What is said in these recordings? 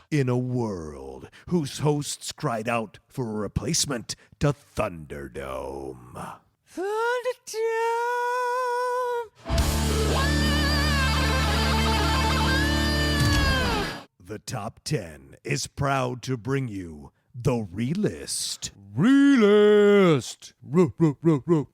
in a world whose hosts cried out for a replacement to Thunderdome. The Top 10 is proud to bring you the Relist. Relist! Relist!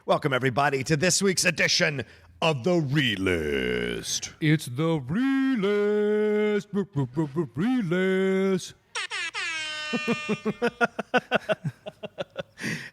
Welcome, everybody, to this week's edition of the Relist. It's the Relist! Relist!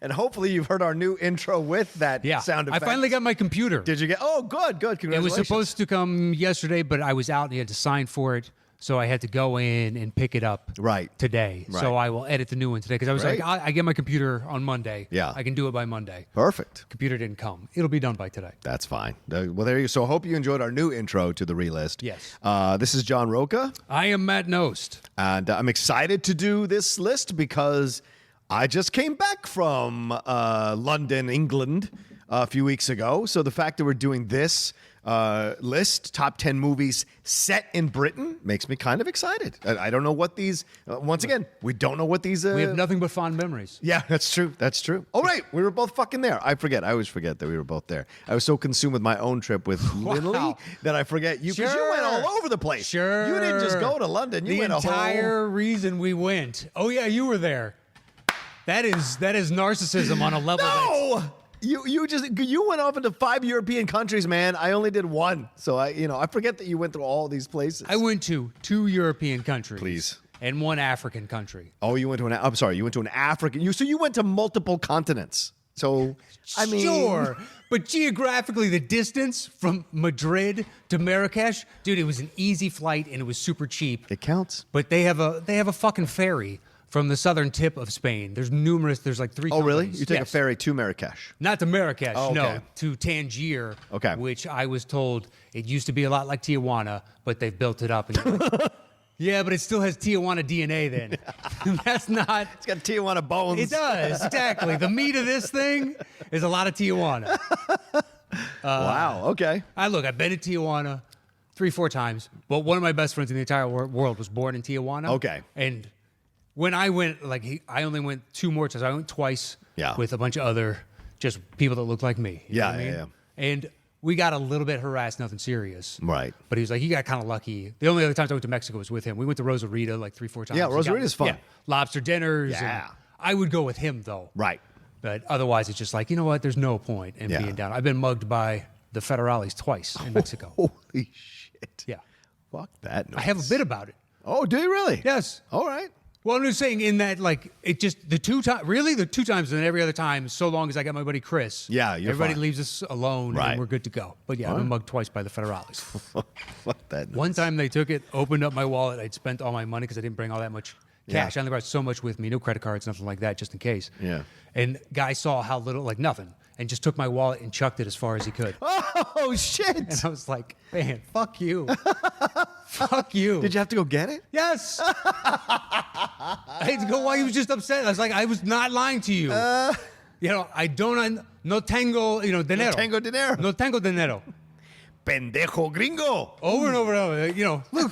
And hopefully you've heard our new intro with that sound effect. I finally got my computer. Did you get? Oh, good. Congratulations. It was supposed to come yesterday, but I was out and you had to sign for it. So I had to go in and pick it up today. Right. So I will edit the new one today because I was like, I get my computer on Monday. Yeah. I can do it by Monday. Perfect. Computer didn't come. It'll be done by today. That's fine. Well, there you go. So I hope you enjoyed our new intro to the Relist. Yes. This is John Roca. I am Matt Nost. And I'm excited to do this list because I just came back from London, England, a few weeks ago. So the fact that we're doing this list, top 10 movies set in Britain, makes me kind of excited. I don't know what these, once again, we don't know what these... we have nothing but fond memories. Yeah, that's true. Oh, right. We were both fucking there. I always forget that we were both there. I was so consumed with my own trip with Lindley that I forget you, because you went all over the place. Sure. You didn't just go to London. You went the entire reason we went. Oh, yeah, you were there. That is narcissism on a level No! You went off into 5 European countries, man. I only did one. So I forget that you went through all these places. I went to 2 European countries. Please. And 1 African country. Oh, you went to you went to an African. So you went to multiple continents. So, I mean. Sure. But geographically, the distance from Madrid to Marrakesh, dude, it was an easy flight and it was super cheap. It counts. But they have a fucking ferry from the southern tip of Spain. There's like 3 Oh, really? companies. You take a ferry to Marrakesh? Not to Marrakesh, okay. no. To Tangier, which I was told it used to be a lot like Tijuana, but they've built it up. And yeah, but it still has Tijuana DNA then. That's not... It's got Tijuana bones. It does, exactly. The meat of this thing is a lot of Tijuana. Wow, okay. I've been to Tijuana 3-4 times, but one of my best friends in the entire world was born in Tijuana. Okay. And when I went, I only went 2 more times. I went twice with a bunch of other just people that look like me. You know what I mean? And we got a little bit harassed, nothing serious. Right. But he was like, you got kind of lucky. The only other times I went to Mexico was with him. We went to Rosarita 3-4 times. Yeah, Rosarita's fun. Yeah, lobster dinners. Yeah. And I would go with him, though. Right. But otherwise, it's just like, you know what? There's no point in being down. I've been mugged by the federales twice in Mexico. Holy shit. Yeah. Fuck that noise. I have a bit about it. Oh, do you really? Yes. All right. Well, I'm just saying in that, it just, the 2 times, really the 2 times and every other time, so long as I got my buddy Chris. Yeah, you're everybody fine. leaves us alone and we're good to go. But yeah, I've been mugged twice by the federales. Fuck that noise. One time they took it, opened up my wallet. I'd spent all my money because I didn't bring all that much cash. I only brought so much with me, no credit cards, nothing like that, just in case. Yeah. And guy saw how little, nothing, and just took my wallet and chucked it as far as he could. Oh, shit. And I was like, man, fuck you. Fuck you. Did you have to go get it? Yes. I had to go while he was just upset. I was like, I was not lying to you. I don't, no tengo, dinero. No tengo dinero. No tengo dinero. Pendejo gringo. Over and over and over, look,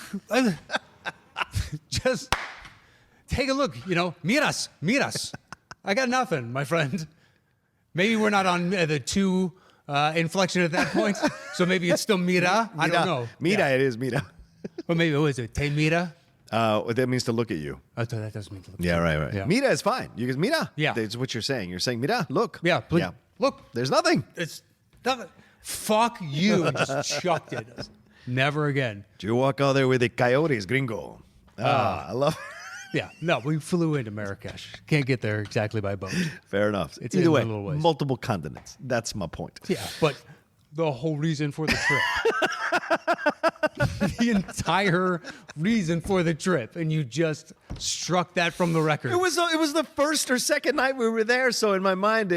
just take a look, miras. I got nothing, my friend. Maybe we're not on the 2 inflection at that point, so maybe it's still mira. I don't know. Mira, it is mira. Or maybe what is it? Te mira? That means to look at you. Oh, that doesn't mean to look at you. Yeah, right. Yeah. Mira is fine. You guys, mira. Yeah. That's what you're saying. You're saying, mira, look. Yeah, please. Yeah. Look. There's nothing. It's nothing. Fuck you. And just chucked it. Never again. You walk out there with the coyotes, gringo. I love it. Yeah, no, we flew into Marrakesh. Can't get there exactly by boat. Fair enough. It's Either in way, a little ways. multiple continents. That's my point. Yeah, but the whole reason for the trip. The entire reason for the trip, and you just struck that from the record. It was the first or second night we were there, so in my mind,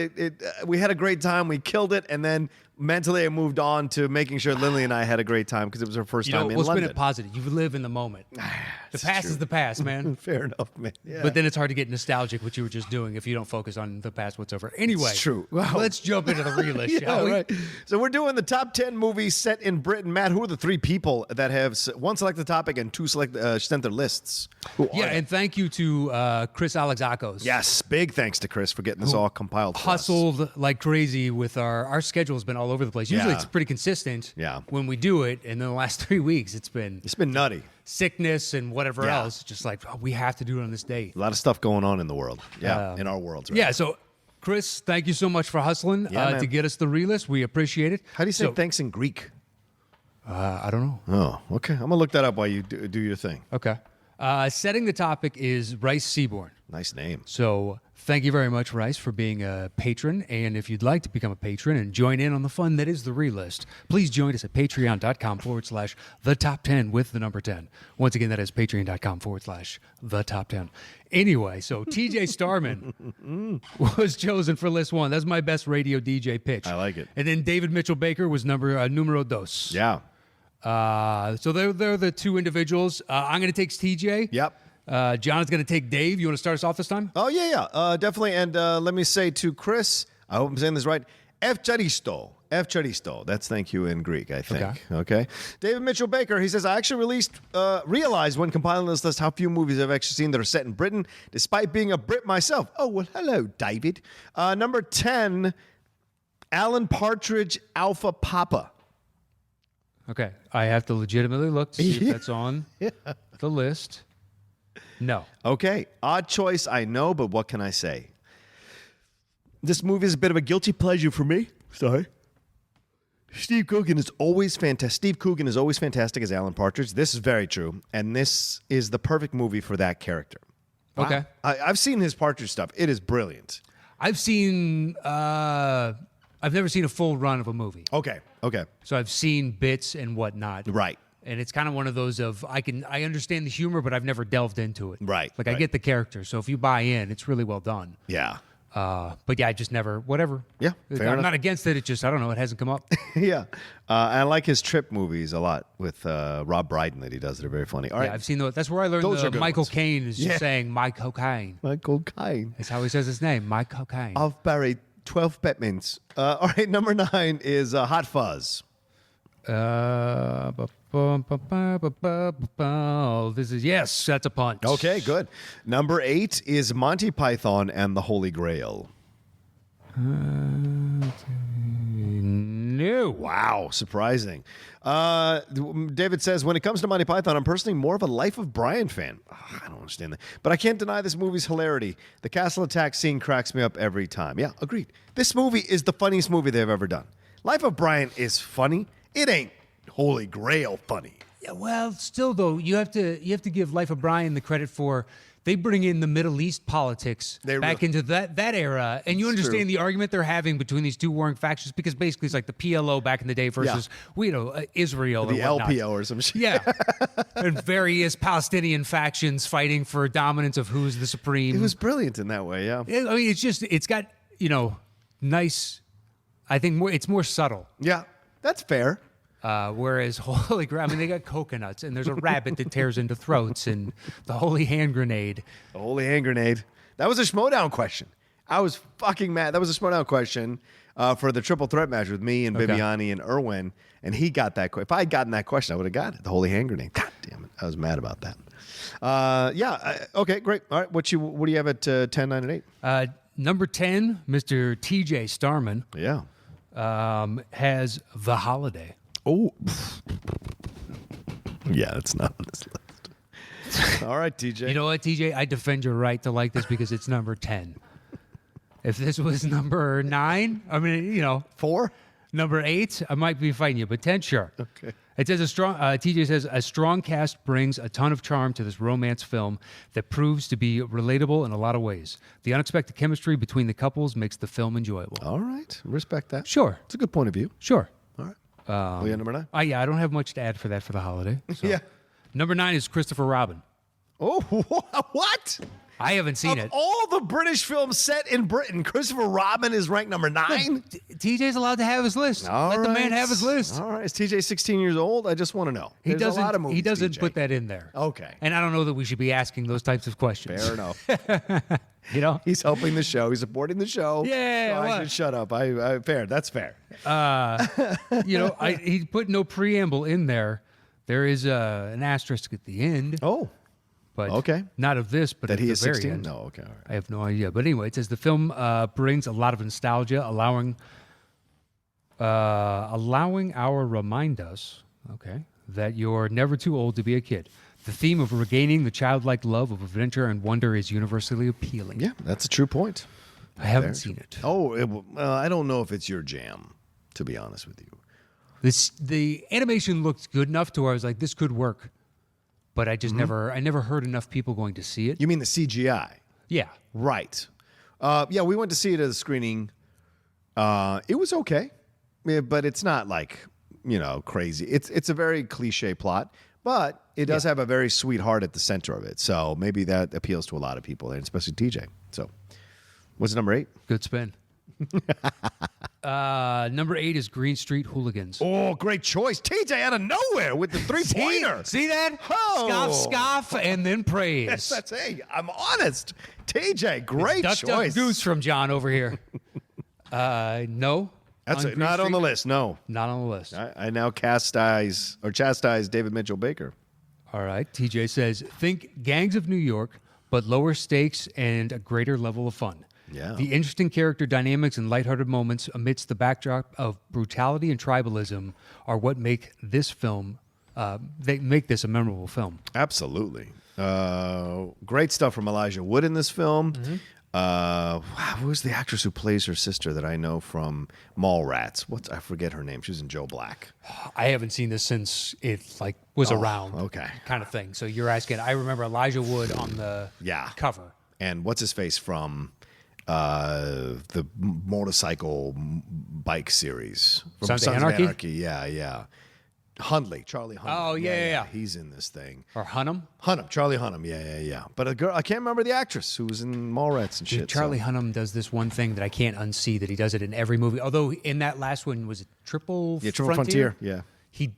we had a great time. We killed it, and then mentally I moved on to making sure Lily and I had a great time because it was her first time in we'll London. spin it positive. You live in the moment. The past is the past, man. Fair enough, man. Yeah. But then it's hard to get nostalgic, what you were just doing, if you don't focus on the past whatsoever. Anyway, It's true. Wow. Let's jump into the relist, shall we? Right. So we're doing the top 10 movies set in Britain. Matt, who are the 3 people that have one selected topic and 2 sent their lists? Who are they? And thank you to Chris Alexakos. Yes, big thanks to Chris for getting this all compiled for us. Hustled like crazy with our schedule has been all over the place. Usually Yeah. it's pretty consistent Yeah. when we do it, and then the last 3 weeks it's been nutty. sickness and whatever Yeah. else. Just like, we have to do it on this date. A lot of stuff going on in the world. Yeah, in our worlds. Right? Yeah, so Chris, thank you so much for hustling Yeah, man. to get us the relist. We appreciate it. How do you say So, thanks in Greek? I don't know. Oh, okay. I'm going to look that up while you do your thing. Okay. Setting the topic is Rice Seaborn. Nice name. So thank you very much, Rice, for being a patron. And if you'd like to become a patron and join in on the fun that is the relist, please join us at patreon.com/the top 10 with the number 10. Once again, that is patreon.com/the top 10. Anyway, so TJ Starman was chosen for list 1. That's my best radio DJ pitch. I like it. And then David Mitchell Baker was numero dos. Yeah. So they're the 2 individuals. I'm going to take TJ. Yep. John's going to take Dave. You want to start us off this time? Oh, yeah. Definitely. And let me say to Chris, I hope I'm saying this right, Evcharisto. Evcharisto. That's thank you in Greek, I think. Okay. David Mitchell Baker, he says, I actually realized when compiling this list how few movies I've actually seen that are set in Britain, despite being a Brit myself. Oh, well, hello, David. Number 10, Alan Partridge, Alpha Papa. Okay. I have to legitimately look to see if that's on the list. No. Okay. Odd choice, I know, but what can I say? This movie is a bit of a guilty pleasure for me. Sorry. Steve Coogan is always fantastic as Alan Partridge. This is very true. And this is the perfect movie for that character. Okay. I've seen his Partridge stuff. It is brilliant. I've never seen a full run of a movie. Okay. So I've seen bits and whatnot. Right. And it's kind of one of those of I understand the humor, but I've never delved into it. Right, Like I right. get the character. So if you buy in, it's really well done. Yeah. But yeah, I just never, whatever. Yeah, fair I'm enough. not against it. It just, I don't know. It hasn't come up. Yeah. I like his trip movies a lot with Rob Brydon that he does. They're very funny. All right. Yeah, I've seen that's where I learned Those are good Michael ones. Caine is just saying my cocaine. Michael Caine. That's how he says his name, my cocaine. I've buried 12 pepmints. All right. Number 9 is Hot Fuzz. This is, yes, that's a punch. Okay, good. Number 8 is Monty Python and the Holy Grail. No. Wow, surprising. David says, when it comes to Monty Python, I'm personally more of a Life of Brian fan. I don't understand that. But I can't deny this movie's hilarity. The castle attack scene cracks me up every time. Yeah, agreed. This movie is the funniest movie they've ever done. Life of Brian is funny. It ain't Holy Grail funny. Yeah, well, still though, you have to give Life of Brian the credit for they bring in the Middle East politics back into that era, and you understand the argument they're having between these 2 warring factions because basically it's like the PLO back in the day versus Israel, The or whatnot. LPO or some shit. Yeah, and various Palestinian factions fighting for dominance of who's the supreme. It was brilliant in that way, yeah. I mean, it's got nice. I think it's more subtle. Yeah, that's fair. Whereas Holy Grail, I mean, they got coconuts, and there's a rabbit that tears into throats, and the Holy Hand Grenade. The Holy Hand Grenade. That was a Schmodown question. I was fucking mad. That was a Schmodown question for the triple threat match with me and Bibiani and Irwin, and he got that. If I had gotten that question, I would have got it. The Holy Hand Grenade. God damn it. I was mad about that. Okay, great. All right, what do you have at 10, 9, and 8? Number 10, Mr. TJ Starman, Yeah. has The Holiday. Oh. Yeah, it's not on this list. All right, TJ. You know what, TJ? I defend your right to like this because it's number 10. If this was number 9, I mean, 4? number 8, I might be fighting you, but 10, sure. Okay. It says TJ says, a strong cast brings a ton of charm to this romance film that proves to be relatable in a lot of ways. The unexpected chemistry between the couples makes the film enjoyable. All right. Respect that. Sure. It's a good point of view. Sure. All right. Yeah, number 9? Yeah, I don't have much to add for that for The Holiday. So. Yeah. Number 9 is Christopher Robin. Oh, what? I haven't seen Of it. all the British films set in Britain, Christopher Robin is ranked number 9? TJ's allowed to have his list. Let the man have his list. All right. Is TJ 16 years old? I just want to know. He There's a lot of movies, He doesn't TJ. put that in there. Okay. And I don't know that we should be asking those types of questions. Fair enough. You know? He's helping the show. He's supporting the show. Yeah, So I what? should shut up. Fair. That's fair. You know, he put no preamble in there. There is an asterisk at the end. Oh. But Okay. not of this, but That at he the is very 16? end. No. Okay. All right. I have no idea. But anyway, it says the film brings a lot of nostalgia, allowing our remind us, that you're never too old to be a kid. The theme of regaining the childlike love of adventure and wonder is universally appealing. Yeah, that's a true point. I haven't seen it. Oh, I don't know if it's your jam, to be honest with you. The animation looked good enough to where I was like, this could work. But I just never heard enough people going to see it. You mean the CGI? Yeah. Right. Yeah, we went to see it at a screening. It was okay, but it's not like, crazy. It's a very cliche plot, but it does have a very sweet heart at the center of it. So maybe that appeals to a lot of people, and especially TJ. So what's number 8? Good spin. Number 8 is Green Street Hooligans. Oh, great choice. TJ out of nowhere with the three-pointer. See that? Oh. Scoff, and then praise. Hey, I'm honest. TJ, great Duck, choice. Duck, goose from John over here. No. That's on Green not on Street? the list, no. Not on the list. I now chastise David Mitchell Baker. All right. TJ says, think Gangs of New York, but lower stakes and a greater level of fun. Yeah. The interesting character dynamics and lighthearted moments amidst the backdrop of brutality and tribalism are what make this film, they make this a memorable film. Absolutely. Great stuff from Elijah Wood in this film. Who's the actress who plays her sister that I know from Mallrats? I forget her name. She was in Joe Black. I haven't seen this since it was around. okay. Kind of thing. So you're asking. I remember Elijah Wood on the cover. And what's his face from the motorcycle bike series from Sons of Anarchy? Yeah. Charlie Hunnam. Oh, yeah. He's in this thing. Or Hunnam? Charlie Hunnam. Yeah. But a girl, I can't remember the actress who was in Mallrats and shit. Charlie Hunnam does this one thing that I can't unsee, that he does it in every movie. Although in that last one, was it Triple Frontier? Yeah. He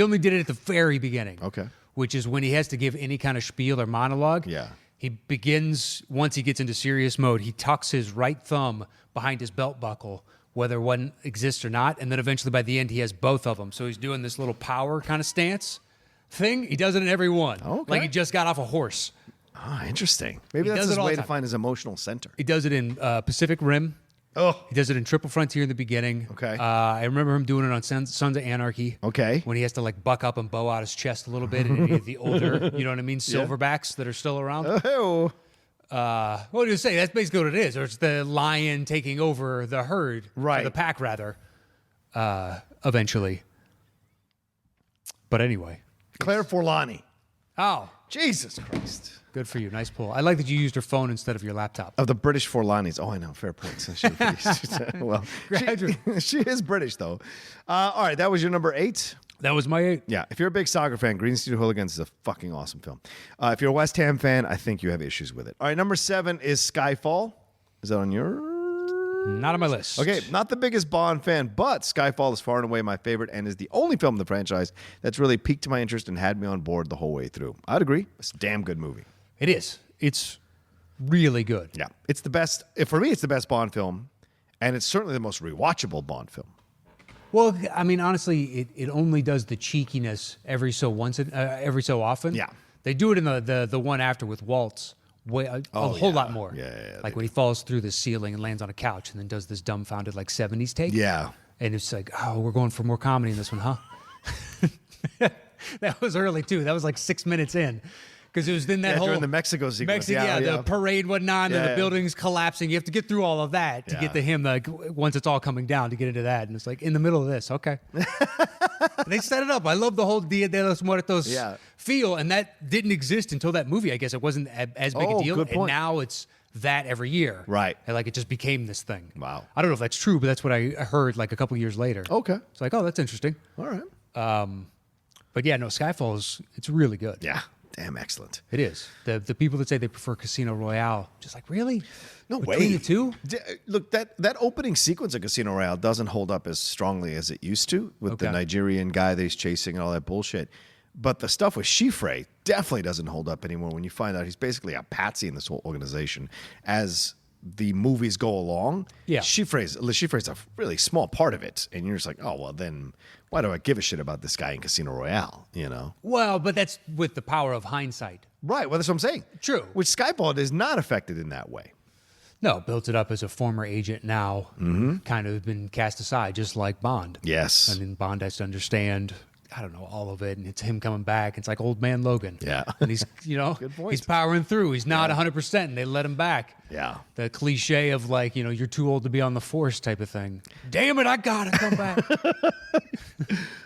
only did it at the very beginning. Okay. Which is when he has to give any kind of spiel or monologue. Yeah. He begins, once he gets into serious mode, he tucks his right thumb behind his belt buckle, whether one exists or not. And then eventually by the end, he has both of them. So he's doing this little power kind of stance thing. He does it in every one. Okay. Like he just got off a horse. Ah, interesting. Maybe He that's does his it all way the to time. find his emotional center. He does it in Pacific Rim. Oh. He does it in Triple Frontier in the beginning. Okay. I remember him doing it on Sons of Anarchy. Okay. When he has to buck up and bow out his chest a little bit, and any of the older, you know what I mean, silverbacks that are still around. Oh. What do you say? That's basically what it is. Or it's the lion taking over the herd, Right. Or the pack rather. Eventually. But anyway. Claire Forlani. Oh, Jesus Christ. good for you. Nice pull. I like that you used your phone instead of your laptop. Of the British Forlanis. Oh, I know. Fair point. Well, she is British, though. All right. That was your number 8. That was my 8. Yeah. If you're a big soccer fan, Green Street Hooligans is a fucking awesome film. If you're a West Ham fan, I think you have issues with it. All right. Number 7 is Skyfall. Is that on your... Not on my list. Okay, not the biggest Bond fan, but Skyfall is far and away my favorite and is the only film in the franchise that's really piqued my interest and had me on board the whole way through. I'd agree. It's a damn good movie. It is. It's really good. Yeah. It's the best. For me, it's the best Bond film, and it's certainly the most rewatchable Bond film. Well, I mean, honestly, it only does the cheekiness every so often. Yeah. They do it in the one after with Waltz. A whole lot more. Yeah, like when he falls through the ceiling and lands on a couch and then does this dumbfounded 70s take. Yeah. And it's like, oh, we're going for more comedy in this one, huh? That was early too. That was 6 minutes in. Because it was in that whole... during the Mexico sequence. The parade, whatnot, and the building's collapsing. You have to get through all of that to get to him, once it's all coming down, to get into that. And it's in the middle of this, okay. They set it up. I love the whole Dia de los Muertos feel, and that didn't exist until that movie. I guess it wasn't as big a deal. Good point. And now it's that every year. Right. And it just became this thing. Wow. I don't know if that's true, but that's what I heard a couple years later. Okay. It's oh, that's interesting. All right. But yeah, no, Skyfall it's really good. Yeah. damn excellent. It is. The people that say they prefer Casino Royale, just like, really? No Between way. the two? Look, that opening sequence of Casino Royale doesn't hold up as strongly as it used to with the Okay. Nigerian guy that he's chasing and all that bullshit. But the stuff with Schifre definitely doesn't hold up anymore when you find out he's basically a patsy in this whole organization. As the movies go along, Yeah. Schifre's a really small part of it. And you're just like, oh, well, then why do I give a shit about this guy in Casino Royale, you know? Well, but that's with the power of hindsight. Right, well, that's what I'm saying. True. Which Skyfall is not affected in that way. No, built it up as a former agent now, kind of been cast aside, just like Bond. Yes. And then Bond has to understand, I don't know, all of it, and it's him coming back. It's like old man Logan. Yeah. And he's, Good point. he's powering through. He's not 100%, and they let him back. Yeah. The cliche of like, you're too old to be on the force type of thing. Damn it, I gotta come back.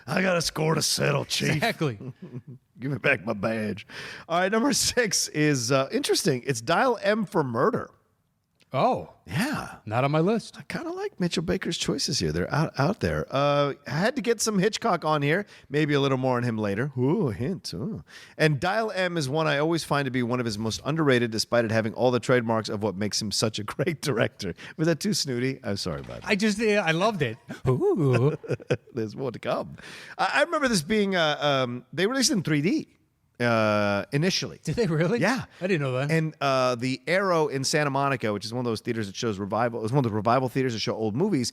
I got a score to settle, Chief. Exactly. Give me back my badge. All right, number 6 is interesting. It's Dial M for Murder. Oh, Yeah. not on my list. I kind of like Mitchell Baker's choices here. They're out there. I had to get some Hitchcock on here. Maybe a little more on him later. Ooh, a hint. Ooh. And Dial M is one I always find to be one of his most underrated, despite it having all the trademarks of what makes him such a great director. Was that too snooty? I'm sorry about that. I loved it. Ooh. There's more to come. I remember this being, they released it in 3D initially. Did they really? Yeah. I didn't know that. And the Arrow in Santa Monica, which is one of those theaters that shows revival, it was one of the revival theaters that show old movies.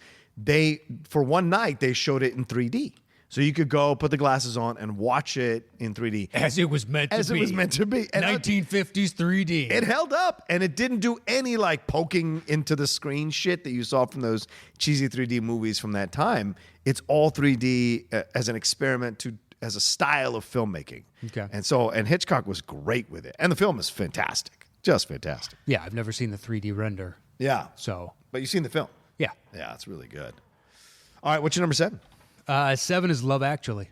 For one night, they showed it in 3D. So you could go, put the glasses on, and watch it in 3D. As it was meant to be. As it was meant to be. And 1950s 3D. it held up, and it didn't do any like poking into the screen shit that you saw from those cheesy 3D movies from that time. It's all 3D as an experiment as a style of filmmaking. Okay. And Hitchcock was great with it. And the film is fantastic. Just fantastic. Yeah, I've never seen the 3D render. Yeah. So, But you've seen the film. yeah. Yeah, it's really good. All right, what's your number 7? 7 is Love Actually.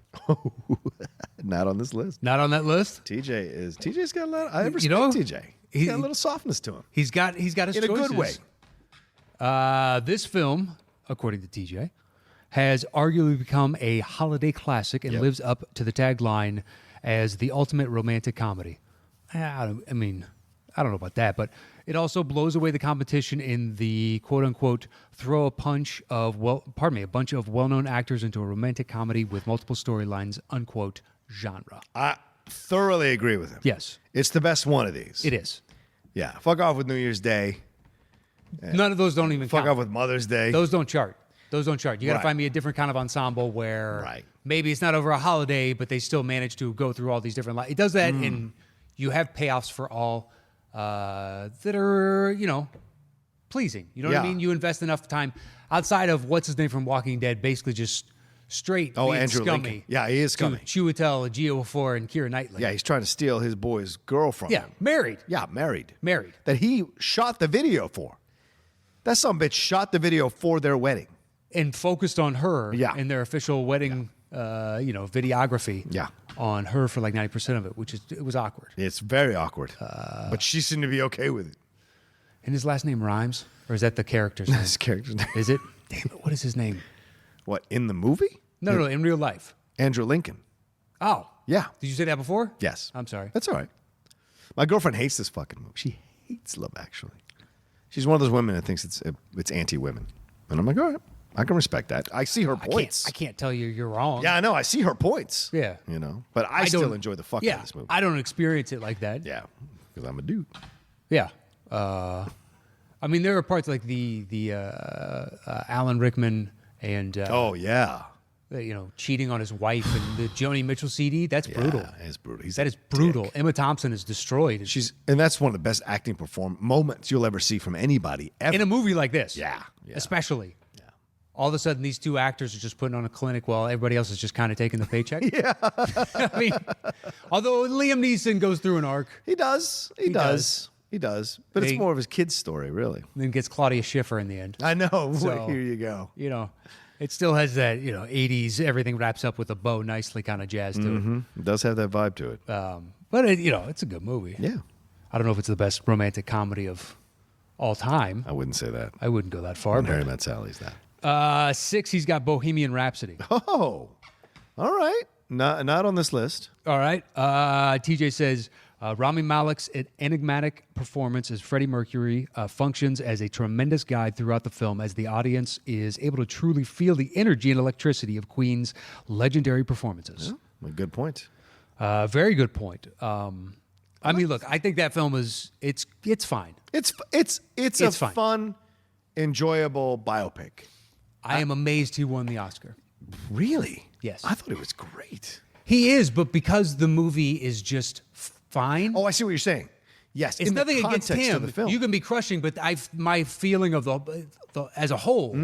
Not on this list. Not on that list. TJ's got a lot. I respect know, TJ. He's got a little softness to him. He's got his In a choices. good way. This film, according to TJ, has arguably become a holiday classic and lives up to the tagline as the ultimate romantic comedy. I don't know about that, but it also blows away the competition in the quote-unquote throw a bunch of well-known actors into a romantic comedy with multiple storylines, unquote, genre. I thoroughly agree with him. Yes, It's the best one of these. it is. Yeah. Fuck off with New Year's Day. None of those don't even Fuck count. off with Mother's Day. Those don't chart. You got to Right. find me a different kind of ensemble where Right. maybe it's not over a holiday, but they still manage to go through all these different. It does that, and you have payoffs for all that are pleasing. You know what I Yeah. mean? You invest enough time outside of what's his name from Walking Dead, basically just straight. being Andrew scummy. Lincoln. Yeah, he is scummy. To Chiwetel Ejiofor and Keira Knightley. Yeah, he's trying to steal his boy's girl from Yeah, him. married. Yeah, married. Married. That he shot the video for. That sumbitch shot the video for their wedding. And focused on her Yeah. in their official wedding, videography. Yeah. On her for like 90% of it, it was awkward. It's very awkward. But she seemed to be okay with it. And his last name rhymes? Or is that the character's name? His character's name. Is it? Damn it, what is his name? What, in the movie? No, in real life. Andrew Lincoln. Oh. Yeah. Did you say that before? Yes. I'm sorry. That's all right. My girlfriend hates this fucking movie. She hates Love Actually. She's one of those women that thinks it's anti-women. And I'm like, all right, I can respect that. I see her points. I can't tell you you're wrong. Yeah, I know. I see her points. Yeah. But I still don't- enjoy the fuck out Yeah. of this movie. I don't experience it like that. Yeah, because I'm a dude. Yeah. There are parts like the Alan Rickman and Oh yeah, cheating on his wife and the Joni Mitchell CD. That's brutal. Yeah, it's brutal. That is brutal. Emma Thompson is destroyed. And that's one of the best acting moments you'll ever see from anybody ever. in a movie like this. Yeah. Especially. Yeah. All of a sudden, these two actors are just putting on a clinic while everybody else is just kind of taking the paycheck. Yeah. Although Liam Neeson goes through an arc, He does. He does. But it's more of his kid's story, really. and then gets Claudia Schiffer in the end. I know. So- Here you go. It still has that 80s everything wraps up with a bow nicely kind of jazz to it. It does have that vibe to it. But it's a good movie. Yeah. I don't know if it's the best romantic comedy of all time. I wouldn't say that. I wouldn't go that far. Mary Met Sally's that. 6, he's got Bohemian Rhapsody. Oh, all right. not on this list. All right. TJ says Rami Malek's enigmatic performance as Freddie Mercury functions as a tremendous guide throughout the film, as the audience is able to truly feel the energy and electricity of Queen's legendary performances. Yeah, a good point. Very good point. I mean, look, I think that film is it's fine. It's a fine. fun, enjoyable biopic. I am amazed he won the Oscar. Really? Yes. I thought it was great. He is, but because the movie is just fine. Oh, I see what you're saying. Yes, It's in nothing the against context him. of the film. You can be crushing, but my feeling of the as a whole,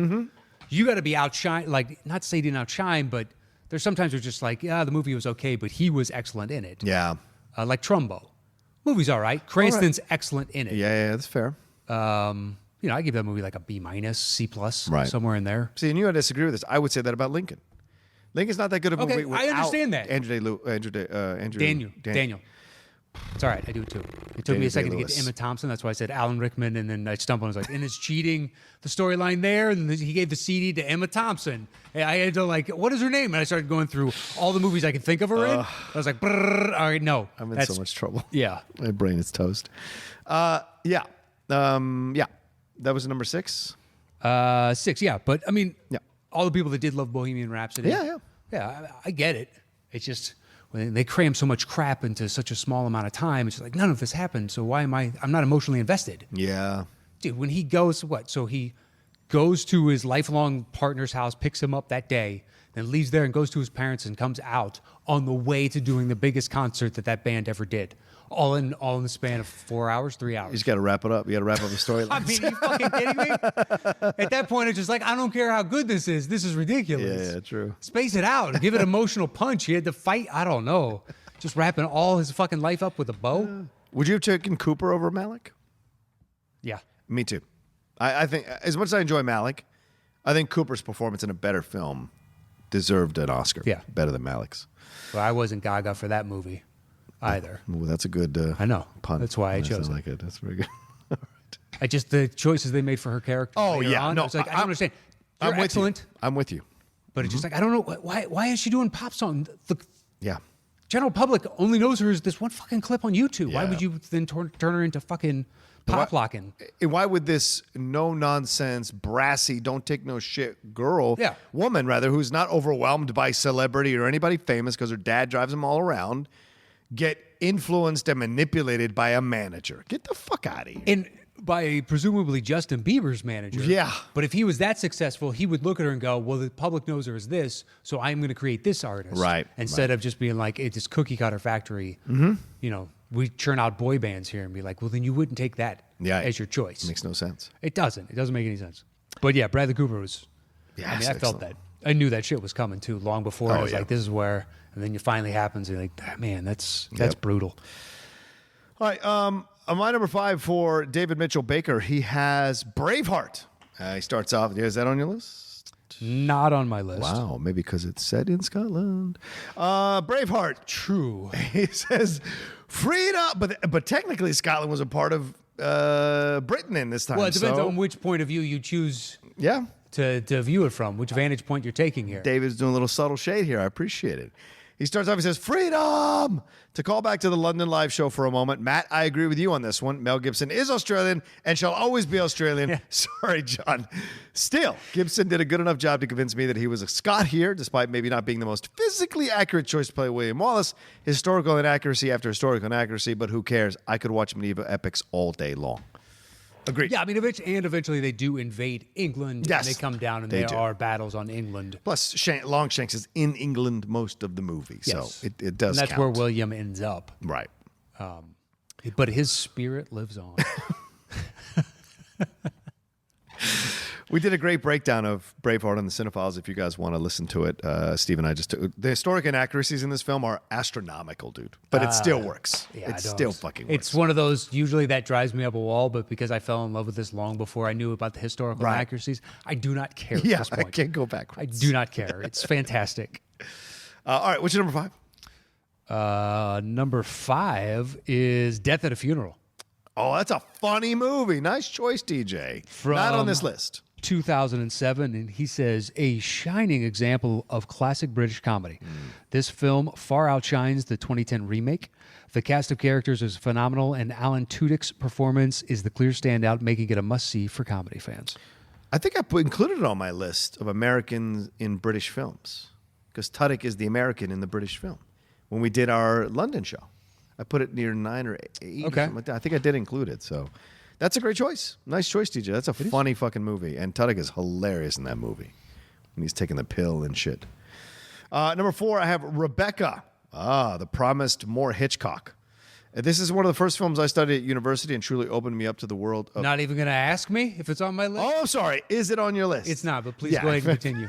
you got to be outshine. Like, not to say he didn't outshine, but there's sometimes we're just like, yeah, the movie was okay, but he was excellent in it. Yeah. Like Trumbo, movie's all right. Cranston's excellent in it. Yeah, that's fair. I give that movie like a B-, C+, Right. somewhere in there. See, and you would disagree with this. I would say that about Lincoln. Lincoln's not that good of a Okay, movie without I understand that. Andrew Daniel. It's all right. I do it too. It took me a second to get to Emma Thompson. That's why I said Alan Rickman, and then I stumbled and was like, and it's cheating, the storyline there. And then he gave the CD to Emma Thompson. And I had to like, what is her name? And I started going through all the movies I could think of her in. I was like, brrr, all right, no. I'm in so much trouble. Yeah. My brain is toast. Yeah. That was number 6. 6, yeah. But I mean, Yeah. all the people that did love Bohemian Rhapsody. Yeah. Yeah, I get it. It's just when they cram so much crap into such a small amount of time, it's just like none of this happened. So why am I'm not emotionally invested. Yeah. Dude, when he goes, so he goes to his lifelong partner's house, picks him up that day, then leaves there and goes to his parents and comes out on the way to doing the biggest concert that band ever did. All in the span of 4 hours, 3 hours. You just got to wrap it up. You got to wrap up the storyline. I mean, are you fucking kidding me? At that point, it's just like, I don't care how good this is. This is ridiculous. Yeah, true. Space it out. Give it emotional punch. He had to fight. I don't know. Just wrapping all his fucking life up with a bow. Would you have taken Cooper over Malik? Yeah. Me too. I think, as much as I enjoy Malik, I think Cooper's performance in a better film deserved an Oscar. Yeah. Better than Malik's. Well, I wasn't gaga for that movie either. Ooh, that's a good I know. pun. That's why I Yes, chose I it. like it. That's very good. All right. The choices they made for her character. Oh, later yeah. on, No, it's like, I don't understand. You're I'm with excellent, you. I'm with you. but it's just like, I don't know. Why is she doing pop song? The Yeah. general public only knows her as this one fucking clip on YouTube. Why Yeah. would you then turn her into fucking pop locking? And why would this no-nonsense, brassy, don't-take-no-shit girl, Yeah. woman rather, who's not overwhelmed by celebrity or anybody famous because her dad drives them all around, get influenced and manipulated by a manager? Get the fuck out of here. And by presumably Justin Bieber's manager. Yeah. But if he was that successful, he would look at her and go, well, the public knows her as this, so I'm going to create this artist. Right, Instead of just being like, it's this cookie cutter factory. Mm-hmm. We churn out boy bands here and be like, well, then you wouldn't take that as your choice. Makes no sense. It doesn't. It doesn't make any sense. But yeah, Bradley Cooper was, Yes, I felt excellent. that. I knew that shit was coming too long before. I was yeah. like, this is where, and then it finally happens. And you're like, ah, man, that's Yep. brutal. All right. My number 5 for David Mitchell Baker, he has Braveheart. He starts off, is that on your list? Not on my list. Wow, maybe because it's set in Scotland. Braveheart. True. He says freedom, but technically Scotland was a part of Britain in this time. Well, it depends so, on which point of view you choose yeah. to view it from, which vantage point you're taking here. David's doing a little subtle shade here. I appreciate it. He starts off, he says, freedom! To call back to the London live show for a moment, Matt, I agree with you on this one. Mel Gibson is Australian and shall always be Australian. Yeah. Sorry, John. Still, Gibson did a good enough job to convince me that he was a Scot here, despite maybe not being the most physically accurate choice to play William Wallace. Historical inaccuracy after historical inaccuracy, but who cares? I could watch medieval epics all day long. Agreed. Yeah, I mean, eventually they do invade England. Yes, and they come down and they there do. are battles on England. Plus, Longshanks is in England most of the movie, Yes. so it does And that's count. where William ends up. Right. But his spirit lives on. We did a great breakdown of Braveheart on the Cinephiles. If you guys want to listen to it, Steve and I just took the historic inaccuracies in this film are astronomical, dude. But it still works. Yeah, it still fucking works. It's one of those, usually that drives me up a wall, but because I fell in love with this long before I knew about the historical Right. inaccuracies, I do not care at yeah, this I point. can't go I backwards. do not care. It's fantastic. All right, what's your number 5? Number 5 is Death at a Funeral. Oh, that's a funny movie. Nice choice, DJ. Not on this list. 2007, and he says, a shining example of classic British comedy. This film far outshines the 2010 remake. The cast of characters is phenomenal, and Alan Tudyk's performance is the clear standout, making it a must-see for comedy fans. I think I included it on my list of Americans in British films because Tudyk is the American in the British film. When we did our London show, I put it near 9 or 8 or something like that. I think I did include it, so that's a great choice. Nice choice, TJ. That's a funny fucking movie, and Tudyk is hilarious in that movie when he's taking the pill and shit. Number 4, I have Rebecca. The Promised More Hitchcock. This is one of the first films I studied at university and truly opened me up to the world of... Not even going to ask me if it's on my list? Oh, sorry. Is it on your list? It's not, but please go ahead and continue.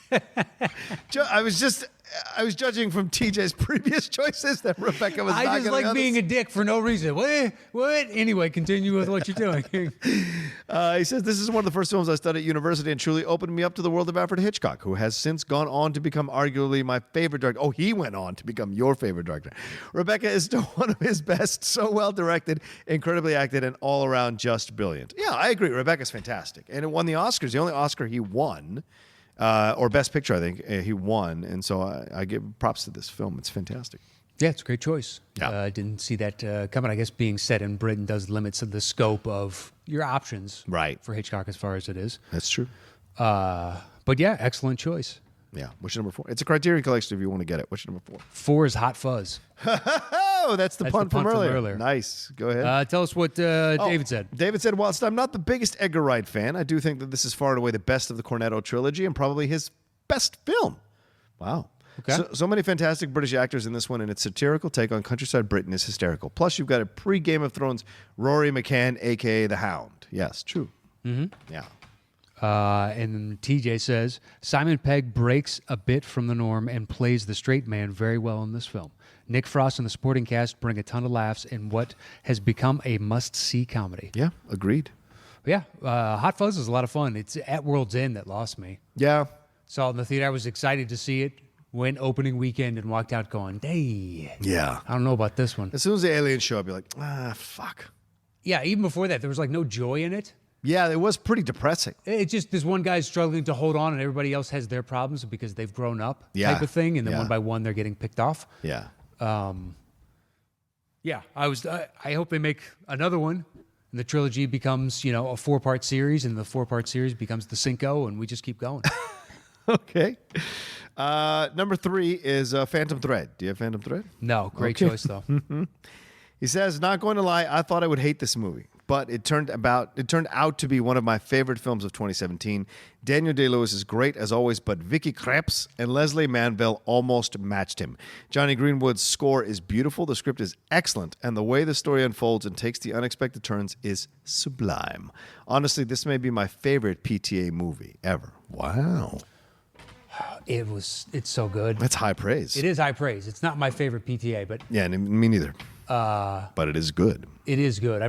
I was judging from TJ's previous choices that Rebecca was not I just like being a dick for no reason. What? Anyway, continue with what you're doing. He says, this is one of the first films I studied at university and truly opened me up to the world of Alfred Hitchcock, who has since gone on to become arguably my favorite director. Oh, he went on to become your favorite director. Rebecca is still one of his best, so well directed, incredibly acted, and all around just brilliant. Yeah, I agree. Rebecca's fantastic. And it won the Oscars. The only Oscar he won... or Best Picture, I think, he won. And so I give props to this film. It's fantastic. Yeah, it's a great choice. Yeah. I didn't see that coming. I guess being set in Britain does limit the scope of your options for Hitchcock as far as it is. That's true. But yeah, excellent choice. Yeah. What's your number 4? It's a Criterion Collection if you want to get it. What's your number 4? 4 is Hot Fuzz. Oh, that's the punt from earlier. Nice. Go ahead. Tell us what David said. David said, whilst I'm not the biggest Edgar Wright fan, I do think that this is far and away the best of the Cornetto trilogy and probably his best film. Wow. Okay. So many fantastic British actors in this one, and its satirical take on countryside Britain is hysterical. Plus, you've got a pre-Game of Thrones Rory McCann, a.k.a. the Hound. Yes, true. Mm-hmm. Yeah. And TJ says, Simon Pegg breaks a bit from the norm and plays the straight man very well in this film. Nick Frost and the supporting cast bring a ton of laughs in what has become a must-see comedy. Yeah, agreed. Yeah, Hot Fuzz is a lot of fun. It's at World's End that lost me. Yeah. Saw it in the theater. I was excited to see it. Went opening weekend and walked out going, hey. Yeah. I don't know about this one. As soon as the aliens show up, you're like, fuck. Yeah, even before that, there was like no joy in it. Yeah, it was pretty depressing. It's just this one guy's struggling to hold on and everybody else has their problems because they've grown up type of thing. And then one by one, they're getting picked off. Yeah. Yeah, I hope they make another one and the trilogy becomes, a 4-part series and the 4-part series becomes the Cinco and we just keep going. Okay. Number 3 is Phantom Thread. Do you have Phantom Thread? No, great choice though. He says, not going to lie, I thought I would hate this movie, but it turned out to be one of my favorite films of 2017. Daniel Day-Lewis is great as always, but Vicky Krieps and Leslie Manville almost matched him. Johnny Greenwood's score is beautiful, the script is excellent, and the way the story unfolds and takes the unexpected turns is sublime. Honestly, this may be my favorite PTA movie ever. Wow. It's so good. That's high praise. It is high praise. It's not my favorite PTA, but yeah, me neither. But it is good. It is good. I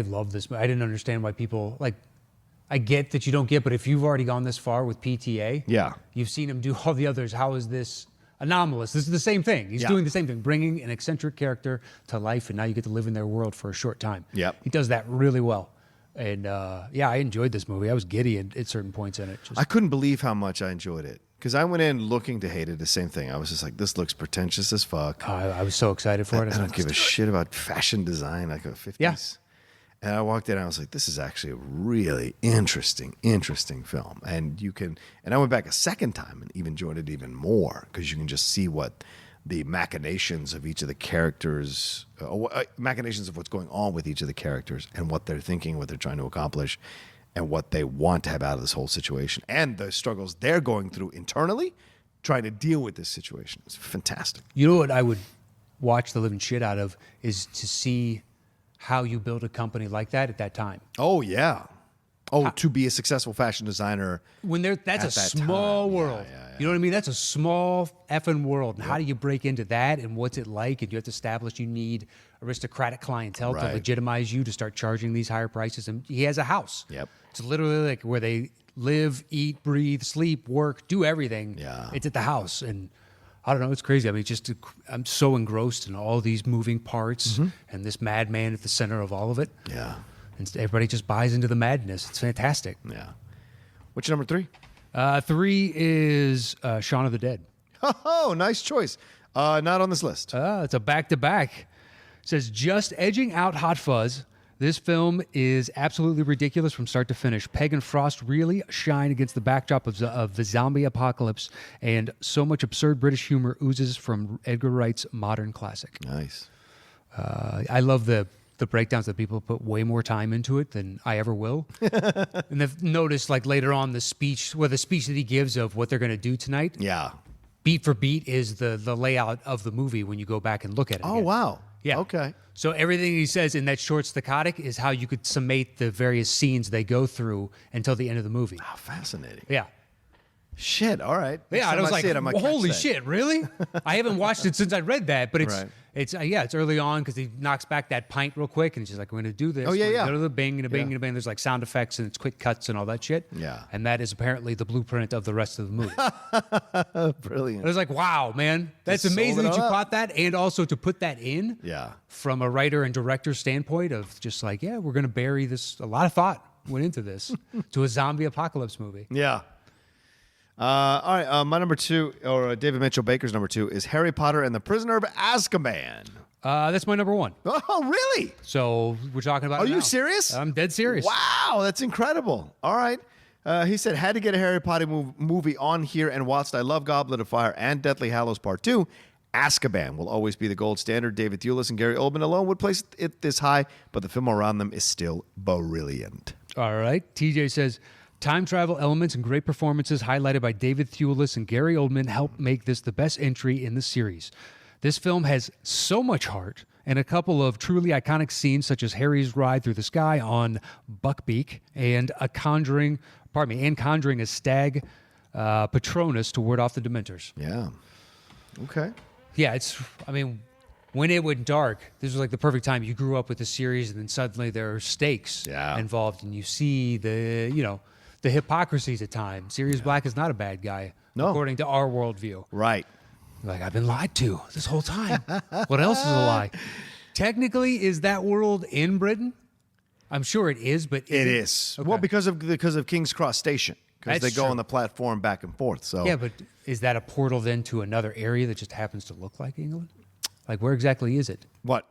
love this movie. I didn't understand why people I get that you don't get, but if you've already gone this far with PTA, you've seen him do all the others. How is this anomalous? This is the same thing. He's doing the same thing, bringing an eccentric character to life, and now you get to live in their world for a short time. Yep. He does that really well. And I enjoyed this movie. I was giddy at certain points in it. I couldn't believe how much I enjoyed it. Because I went in looking to hate it, the same thing. I was just like, this looks pretentious as fuck. I was so excited for it. I don't give a shit about fashion design like a 50s. Yeah. And I walked in and I was like, this is actually a really interesting film. And I went back a second time and even enjoyed it even more because you can just see what the machinations of each of the characters, machinations of what's going on with each of the characters and what they're thinking, what they're trying to accomplish, and what they want to have out of this whole situation, and the struggles they're going through internally, trying to deal with this situation. It's fantastic. You know what I would watch the living shit out of is to see how you build a company like that at that time. Oh, yeah. Oh, to be a successful fashion designer. That's a small world. Yeah. You know what I mean? That's a small effing world. And how do you break into that? And what's it like? And you have to establish you need aristocratic clientele to legitimize you to start charging these higher prices. And he has a house. Yep. It's literally like where they live, eat, breathe, sleep, work, do everything. Yeah. It's at the house. And I don't know. It's crazy. I mean, I'm so engrossed in all these moving parts and this madman at the center of all of it. Yeah. And everybody just buys into the madness. It's fantastic. Yeah. What's your number 3? 3 is Shaun of the Dead. Oh, nice choice. Not on this list. It's a back-to-back. Says, just edging out Hot Fuzz, this film is absolutely ridiculous from start to finish. Peg and Frost really shine against the backdrop of the zombie apocalypse, and so much absurd British humor oozes from Edgar Wright's modern classic. Nice. I love the breakdowns that people put way more time into it than I ever will. And they've noticed, like, later on the speech that he gives of what they're going to do tonight, Yeah. beat for beat is the layout of the movie when you go back and look at it Oh, again. wow. Yeah. Okay. So everything he says in that short staccato is how you could summate the various scenes they go through until the end of the movie. Oh, fascinating. Yeah. Shit. All right. Yeah, I was like, see it, I might catch holy that. shit, really? I haven't watched it since I read that, but Right. it's early on because he knocks back that pint real quick and she's like, we're going to do this. Oh, yeah, We're gonna yeah. Go to the bing and a bing Yeah. and a bing. There's like sound effects and it's quick cuts and all that shit. Yeah. And that is apparently the blueprint of the rest of the movie. Brilliant. I was like, wow, man, that's Just amazing sold it that you all up. caught that, and also to put that in Yeah. from a writer and director standpoint of just like, yeah, we're going to bury this. A lot of thought went into this to a zombie apocalypse movie. Yeah. All right. My number 2, or David Mitchell Baker's number 2, is Harry Potter and the Prisoner of Azkaban. That's my number 1. Oh, really? So we're talking about. Are it you now. serious? I'm dead serious. Wow, that's incredible. All right. He said, had to get a Harry Potter movie on here, and whilst I love Goblet of Fire and Deathly Hallows Part 2, Azkaban will always be the gold standard. David Thewlis and Gary Oldman alone would place it this high, but the film around them is still brilliant. All right. TJ says, time travel elements and great performances highlighted by David Thewlis and Gary Oldman help make this the best entry in the series. This film has so much heart and a couple of truly iconic scenes such as Harry's ride through the sky on Buckbeak and conjuring a stag Patronus to ward off the Dementors. Yeah. Okay. Yeah, when it went dark, this was like the perfect time. You grew up with the series, and then suddenly there are stakes involved, and you see the hypocrisies at times. Sirius Black is not a bad guy, according to our worldview. Right. Like, I've been lied to this whole time. What else is a lie? Technically, is that world in Britain? I'm sure it is, but It is. Okay. Well, because of King's Cross Station, because they That's go true. on the platform back and forth. So Yeah, but is that a portal then to another area that just happens to look like England? Like, where exactly is it? what?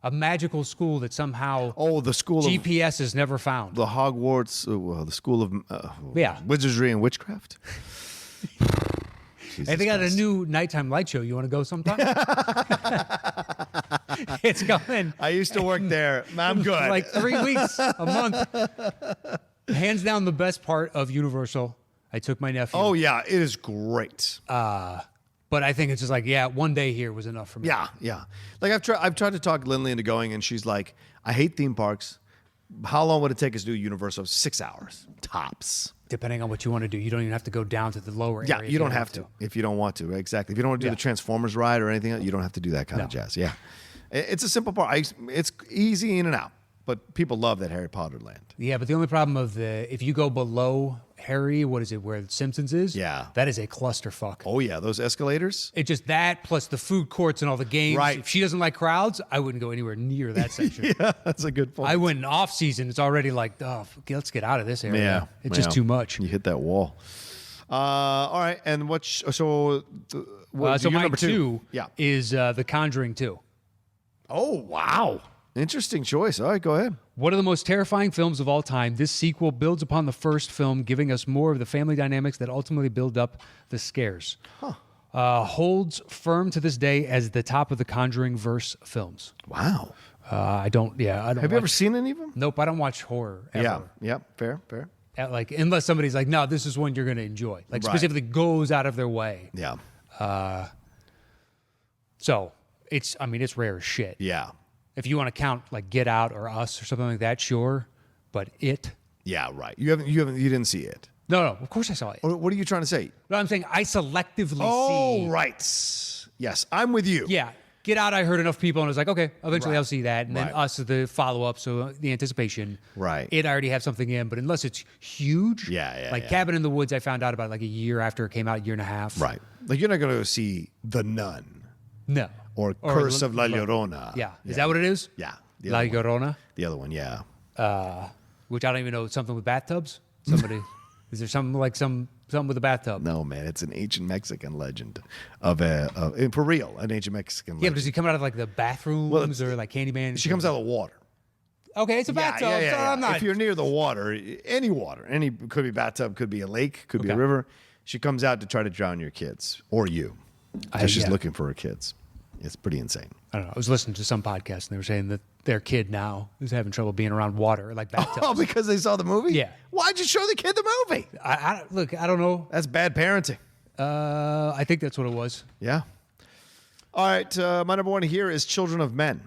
A magical school that somehow Oh, the school of GPS has never found. the Hogwarts, the school of Yeah. wizardry and witchcraft. Hey, they got a new nighttime light show. You want to go sometime? It's coming. I used to work there. I'm good. Like 3 weeks, a month. Hands down, the best part of Universal. I took my nephew. Oh yeah, it is great. But I think it's just like, yeah, one day here was enough for me. Yeah, yeah. Like I've tried to talk Lindley into going, and she's like, I hate theme parks. How long would it take us to do Universal? 6 hours tops. Depending on what you want to do, you don't even have to go down to the lower Yeah, area. you don't have to if you don't want to. Exactly. If you don't want to do Yeah. the Transformers ride or anything else, you don't have to do that kind of jazz. Yeah, it's a simple part. It's easy in and out, but people love that Harry Potter land. Yeah, but the only problem of if you go below Harry, what is it, where the Simpsons is? Yeah. That is a clusterfuck. Oh yeah, those escalators. It's just that plus the food courts and all the games. Right. If she doesn't like crowds, I wouldn't go anywhere near that section. Yeah, that's a good point. I went in off season. It's already like, oh, let's get out of this area. Yeah, It's just too much. You hit that wall. All right, and So your my number two Yeah. is The Conjuring 2. Oh wow, interesting choice. All right, go ahead. One of the most terrifying films of all time, this sequel builds upon the first film, giving us more of the family dynamics that ultimately build up the scares. Holds firm to this day as the top of the Conjuring verse films. Wow. I don't. Have you ever seen any of them? Nope, I don't watch horror ever. Yeah. Yeah. Fair. Like, unless somebody's like, no, this is one you're going to enjoy. Like, Right. specifically goes out of their way. Yeah. So it's rare as shit. Yeah. If you want to count like Get Out or Us or something like that, sure. But it. Yeah. Right. You didn't see it. No, of course I saw it. Or what are you trying to say? No, I'm saying I selectively Oh, see. right. Yes, I'm with you. Yeah. Get Out, I heard enough people and I was like, okay, eventually Right. I'll see that. And then Right. Us is the follow-up, so the anticipation. Right. It, I already have something in, but unless it's huge. Yeah, Like yeah. Cabin in the Woods, I found out about like a year after it came out, a year and a half. Right. Like you're not going to go see The Nun No. or Curse of La Llorona. Yeah. Is that what it is? Yeah. La Llorona? The other one. Yeah. which I don't even know. Something with bathtubs. Somebody, is there something like something with a bathtub? No, man, it's an ancient Mexican legend for real, an ancient Mexican legend. Yeah, but does he come out of like the bathrooms or like Candyman? She comes out of the water. Okay, it's a bathtub. So I'm not. If you're near the water, any could be bathtub, could be a lake, could be a river. She comes out to try to drown your kids or you, because she's looking for her kids. It's pretty insane. I don't know. I was listening to some podcast and they were saying that their kid now is having trouble being around water, like bathtubs. Oh, because they saw the movie? Yeah. Why'd you show the kid the movie? Look, I don't know. That's bad parenting. I think that's what it was. Yeah. All right. My number one here is Children of Men.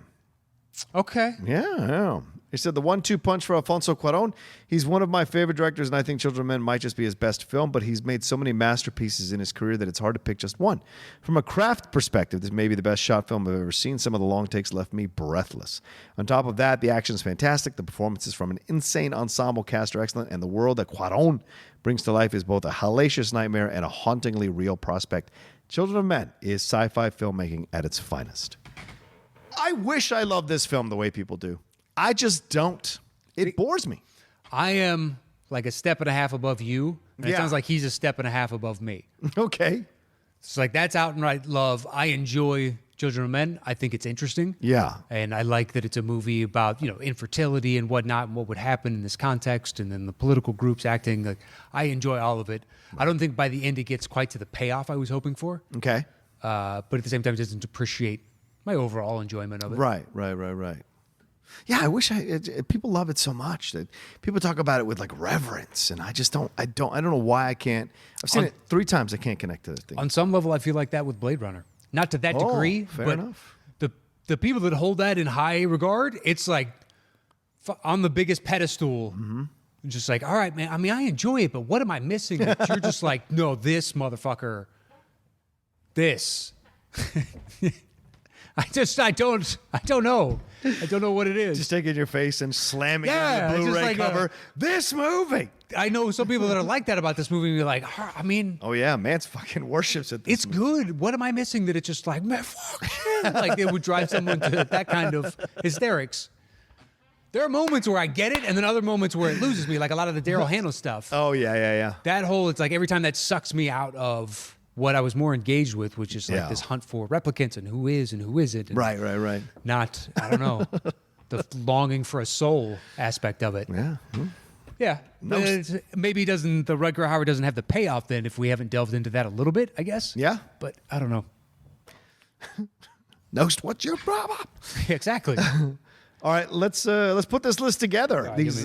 Okay. Yeah. He said the 1-2 punch for Alfonso Cuarón. He's one of my favorite directors, and I think Children of Men might just be his best film, but he's made so many masterpieces in his career that it's hard to pick just one. From a craft perspective, this may be the best shot film I've ever seen. Some of the long takes left me breathless. On top of that, the action is fantastic. The performances from an insane ensemble cast are excellent, and the world that Cuarón brings to life is both a hellacious nightmare and a hauntingly real prospect. Children of Men is sci-fi filmmaking at its finest. I wish I loved this film the way people do. I just don't. It bores me. I am like a step and a half above you. And it sounds like he's a step and a half above me. Okay. It's like that's outright love. I enjoy Children of Men. I think it's interesting. Yeah. And I like that it's a movie about, infertility and whatnot and what would happen in this context and then the political groups acting. Like, I enjoy all of it. I don't think by the end it gets quite to the payoff I was hoping for. Okay. But at the same time, it doesn't depreciate my overall enjoyment of it. Right. Yeah, I wish people love it so much that people talk about it with like reverence, and I just don't. I don't know why I can't. I've seen it 3 times. I can't connect to the thing. On some level, I feel like that with Blade Runner. Not to that degree, fair but enough. the people that hold that in high regard, it's like on the biggest pedestal. Mm-hmm. Just like, all right, man. I mean, I enjoy it, but what am I missing? That you're just like, no, this motherfucker, this. I don't know. I don't know what it is. Just taking your face and slamming it on the Blu-ray like cover. This movie. I know some people that are like that about this movie. And you're like, I mean, oh yeah, man's fucking worships it. It's good. What am I missing that it's just like, man, fuck him. Like it would drive someone to that kind of hysterics. There are moments where I get it, and then other moments where it loses me, like a lot of the Daryl Hannah stuff. Oh yeah. That whole, it's like every time that sucks me out of what I was more engaged with, which is like this hunt for replicants and who is and who isn't. And right. Not, I don't know, the longing for a soul aspect of it. Yeah. Yeah. Maybe the Rutger Hauer doesn't have the payoff then if we haven't delved into that a little bit, I guess. Yeah. But I don't know. Nost, what's your problem? Exactly. All right, let's put this list together. Right,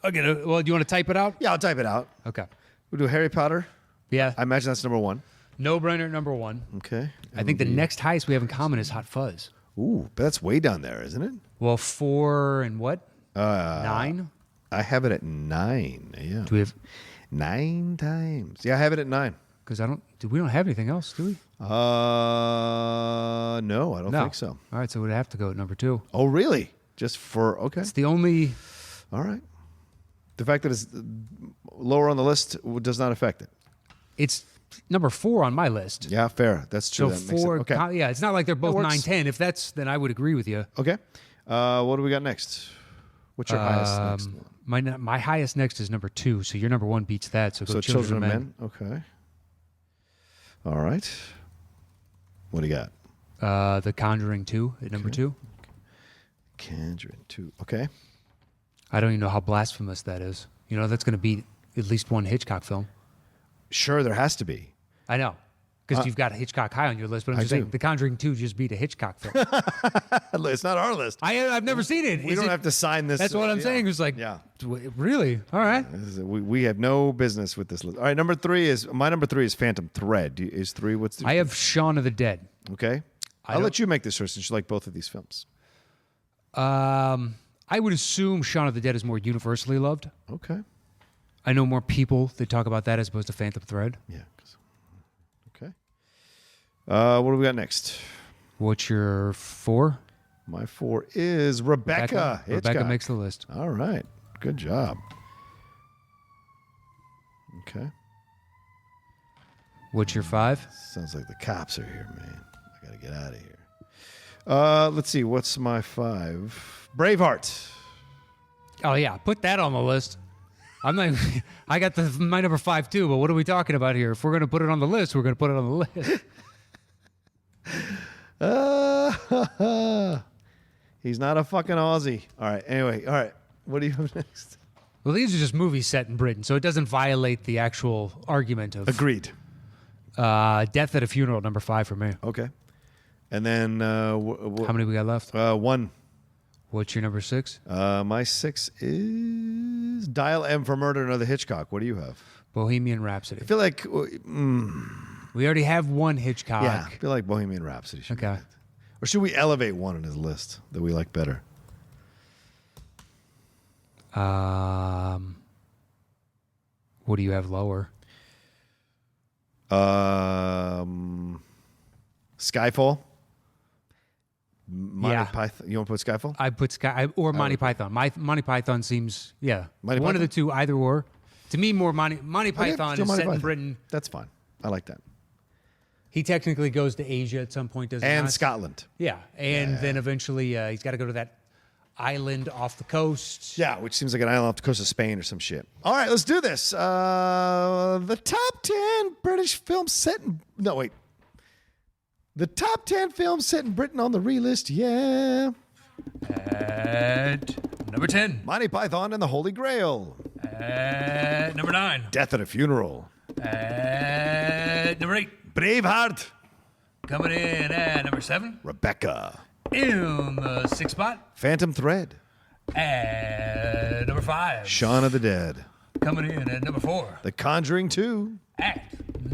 well, do you want to type it out? Yeah, I'll type it out. Okay. We'll do Harry Potter. Yeah. I imagine that's number 1. No-brainer number 1. Okay. I think the next highest we have in common is Hot Fuzz. Ooh, but that's way down there, isn't it? Well, 4 and what? 9? I have it at 9. Yeah. Do we have 9 times? Yeah, I have it at 9. Because we don't have anything else, do we? No, I don't think so. All right, so we'd have to go at number 2. Oh, really? Just for okay. It's the only. All right. The fact that it's lower on the list does not affect it. It's number 4 on my list. Yeah, fair. That's true. So that makes 4. it, okay. Yeah, it's not like they're both 9, 10. If that's, then I would agree with you. Okay. What do we got next? What's your highest next one? My highest next is number 2. So your number 1 beats that. So go Children of Men. Okay. All right. What do you got? The Conjuring 2 at number 2. Conjuring 2. Okay. I don't even know how blasphemous that is. That's going to beat at least one Hitchcock film. Sure, there has to be. I know. Because you've got Hitchcock high on your list, but I'm just saying The Conjuring 2 just beat a Hitchcock film. It's not our list. I've never seen it. We don't have to sign this. That's what I'm saying. It's like, really? All right. We have no business with this list. All right, my number 3 is Phantom Thread. Is 3? What's the? I have Shaun of the Dead. Okay. I'll let you make this choice since you like both of these films. I would assume Shaun of the Dead is more universally loved. Okay. I know more people that talk about that as opposed to Phantom Thread. Yeah. Okay. What do we got next? What's your 4? My 4 is Rebecca. Rebecca makes the list. All right. Good job. Okay. What's your 5? Sounds like the cops are here, man. I got to get out of here. Let's see. What's my 5? Braveheart. Oh yeah, put that on the list. I'm not. I got my number 5 too. But what are we talking about here? If we're gonna put it on the list, we're gonna put it on the list. He's not a fucking Aussie. All right. Anyway. All right. What do you have next? Well, these are just movies set in Britain, so it doesn't violate the actual argument of. Agreed. Death at a Funeral, number 5 for me. Okay. And then How many we got left? 1. What's your number 6? My 6 is Dial M for Murder, another Hitchcock. What do you have? Bohemian Rhapsody. I feel like We already have one Hitchcock. yeah, I feel like Bohemian Rhapsody should be Okay. it. Or should we elevate one on his list that we like better? What do you have lower? Skyfall. Yeah. You want to put Skyfall? I put Monty Python. Monty Python seems Monty one of Python? the two, either or. To me, more Monty Okay, Python still is Monty set in Python. Britain. That's fine. I like that. He technically goes to Asia at some point, does he And not? Scotland. Yeah, and then eventually he's got to go to that island off the coast. Yeah, which seems like an island off the coast of Spain or some shit. All right, let's do this. The top 10 British films set in... No, wait. The top 10 films set in Britain on the re-list, yeah. At number 10. Monty Python and the Holy Grail. At number 9. Death at a Funeral. At number 8. Braveheart. Coming in at number 7. Rebecca. In the 6th spot. Phantom Thread. At number 5. Shaun of the Dead. Coming in at number 4. The Conjuring 2. At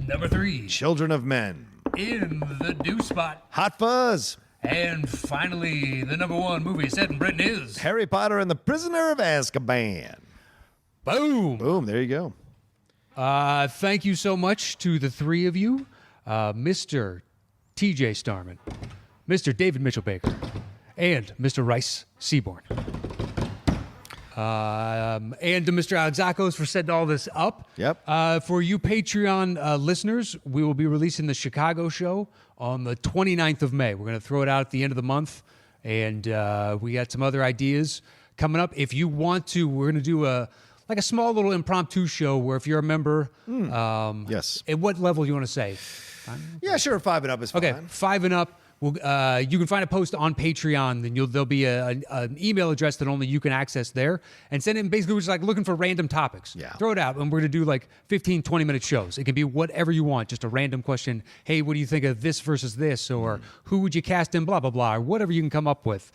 number 3. Children of Men. In the new spot. Hot Fuzz. And finally, the number 1 movie set in Britain is... Harry Potter and the Prisoner of Azkaban. Boom. Boom, there you go. Thank you so much to the three of you, Mr. T.J. Starman, Mr. David Mitchell Baker, and Mr. Rice Seaborn. And to Mr. Alexakos for setting all this up. Yep. For you Patreon listeners, we will be releasing the Chicago show on the 29th of May. We're going to throw it out at the end of the month, and we got some other ideas coming up. If you want to, we're going to do a small little impromptu show where if you're a member, Yes. at what level do you want to say? Yeah, sure. 5 and up is fine. Okay, 5 and up. We'll, you can find a post on Patreon, then there'll be an email address that only you can access there, and send it. Basically, we're just like looking for random topics. Yeah. Throw it out, and we're going to do like 15, 20-minute shows. It can be whatever you want, just a random question. Hey, what do you think of this versus this? Or who would you cast in blah, blah, blah, or whatever you can come up with.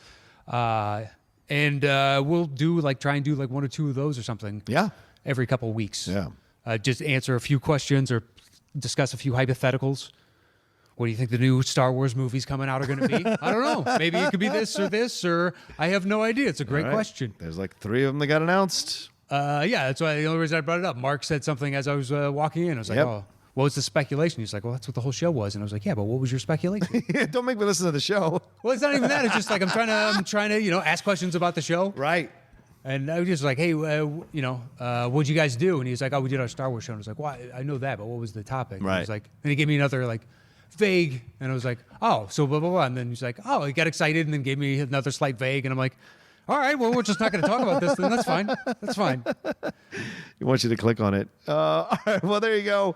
And we'll try and do like 1 or 2 of those or something. Yeah. Every couple of weeks. Yeah. Just answer a few questions or discuss a few hypotheticals. What do you think the new Star Wars movies coming out are going to be? I don't know. Maybe it could be this, or I have no idea. It's a great All right. question. There's like 3 of them that got announced. Yeah, that's why the only reason I brought it up. Mark said something as I was walking in. I was like, Yep. oh, what was the speculation? He's like, well, that's what the whole show was. And I was like, yeah, but what was your speculation? Don't make me listen to the show. Well, it's not even that. It's just like I'm trying to ask questions about the show. Right. And I was just like, hey, what'd you guys do? And he was like, oh, we did our Star Wars show. And I was like, well, I know that, but what was the topic? And Right. he was like, and he gave me another vague, and I was like, oh, so blah, blah, blah. And then he's like, oh, he got excited and then gave me another slight vague. And I'm like, all right, well, we're just not going to talk about this then. That's fine. That's fine. He wants you to click on it. All right, well, there you go.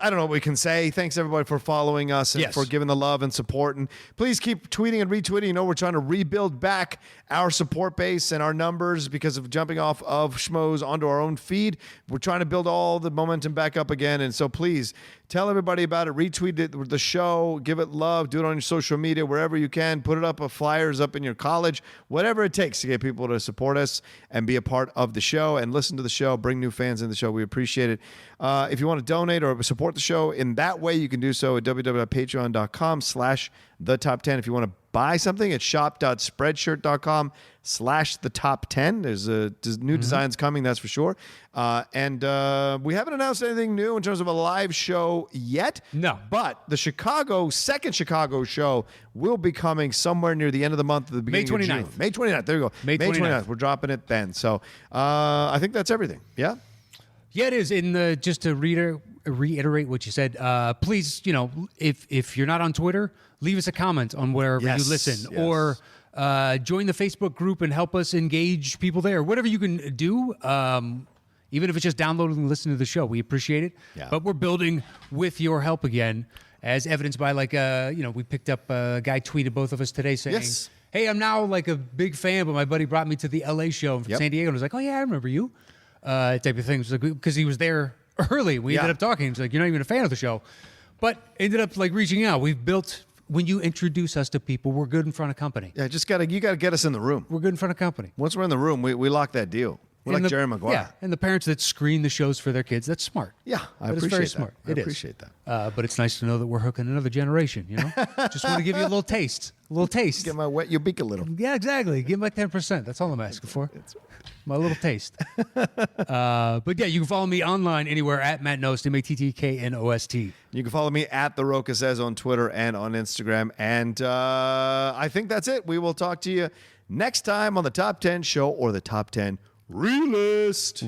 I don't know what we can say. Thanks, everybody, for following us and Yes. for giving the love and support. And please keep tweeting and retweeting. You know, we're trying to rebuild back our support base and our numbers because of jumping off of Schmoes onto our own feed. We're trying to build all the momentum back up again. And so please tell everybody about it. Retweet it, the show. Give it love. Do it on your social media, wherever you can. Put it up, flyers up in your college. Whatever it takes to get people to support us and be a part of the show and listen to the show. Bring new fans in the show. We appreciate it. If you want to donate or support the show in that way, you can do so at www.patreon.com/thetop10. If you want to buy something, it's shop.spreadshirt.com/the-top10. There's new designs coming, that's for sure. And we haven't announced anything new in terms of a live show yet. No. But the second Chicago show will be coming somewhere near the end of the month, at the beginning of 29th. June. May 29th. There you go. May 29th. We're dropping it then. So I think that's everything. Yeah? Yeah, it is. Just to reiterate what you said, please, if you're not on Twitter, leave us a comment on wherever Yes, you listen, yes. or join the Facebook group and help us engage people there. Whatever you can do, even if it's just downloading and listening to the show, we appreciate it. Yeah. But we're building with your help again, as evidenced by we picked up a guy tweeted both of us today saying, Yes. "Hey, I'm now like a big fan, but my buddy brought me to the LA show from Yep. San Diego." And I was like, "Oh yeah, I remember you," type of thing. Because he was there early. We ended Yeah. up talking. He's like, "You're not even a fan of the show," but ended up like reaching out. We've built. When you introduce us to people, we're good in front of company. Yeah, you gotta get us in the room. We're good in front of company. Once we're in the room, we lock that deal. We're And like the- Jerry Maguire. Yeah, and the parents that screen the shows for their kids, that's smart. Yeah, I That is appreciate very that. smart. I It is. appreciate that. But it's nice to know that we're hooking another generation, you know? Just want to give you a little taste. A little taste. Get my wet your beak a little. Yeah, exactly. Give my 10%. That's all I'm asking for. My little taste. But yeah, you can follow me online anywhere at Matt Nost, MATTKNOST. You can follow me at The Roca Says on Twitter and on Instagram. And I think that's it. We will talk to you next time on the Top 10 Show or the Top 10 Realist.